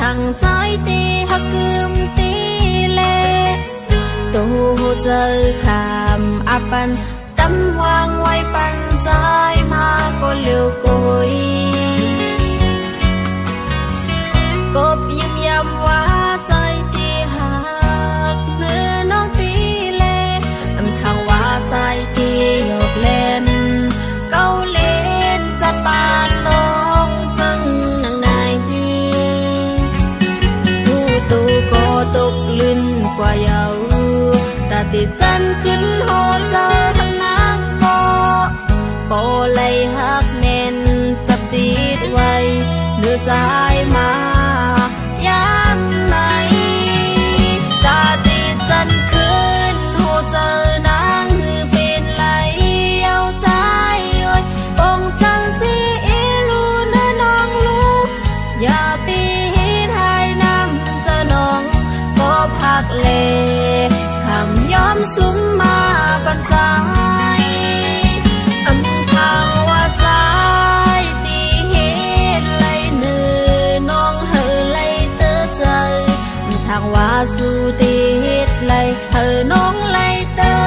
thằng trái ti hắc cơm tí lệ tô giờ khám apan đâm hoang ngoài pan trái mà có liều cối cốp yếm yếm hóa trái ti hắc nữ non tí lệ thằng hóa trái ti ngược lên câu lên chặt bàn lông chân nặng này tu có tục linh qua dầu ta tiệt chânขึ้นhồ chờ thằng nắng có bộ lấy hắc men chặt tít quay nửa trái mà yam này ta tiệt chânขึ้นhồ chờ nắng bên lấy yêu trái ơi bông chân si lu nơ nong luอย่าปีhai năm chờ nong cóผักเลคำย้อมซุ้มมาบรรจัยอำทางว่าใจตีเห็นเลยเนื้อน้องเฮอเลยเตื้อใจทางว่าสู่ตีเห็ดเลยเฮอน้องเลยเตื้อ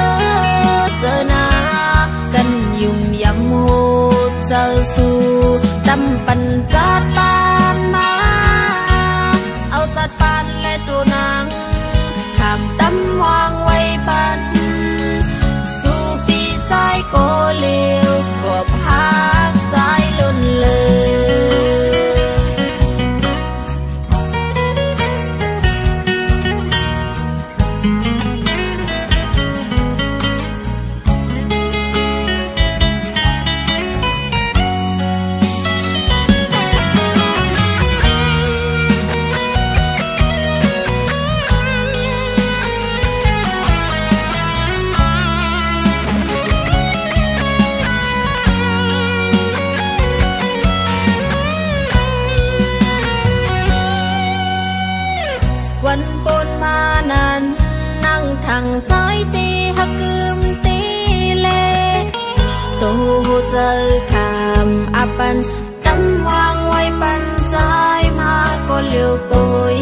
เจอหน้ากันยุ่มยำหูเจอสู่ตำปัญจัดปานมาเอาจัดปานและดูนางขามตำวางไว้ปันสู่ปีใจก็เลี้ยวก็พักใจล้นเลยวันปนมานั้นนั่งทางใจตีหักกึมตีเลโตเจอขามอาปันตำวางไว้ปันใจมาก็เลี้ยวโกย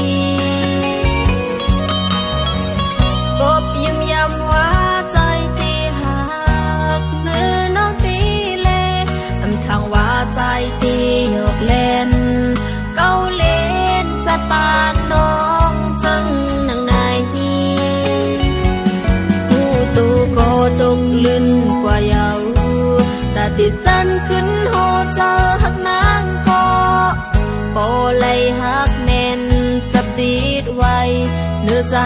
กบยิ้มย้ำว่าใจตีหักเนื้อน้องตีเลทางว่าใจตีหยกเล่นเก้าเล่นจัดปานน้องนางนายตูก็ตกลื่นกว่าเยาแต่ติดจันขึ้นโหเจอหักนางก็โปเลยหักแน่นจับติดไว้เนื้อใจ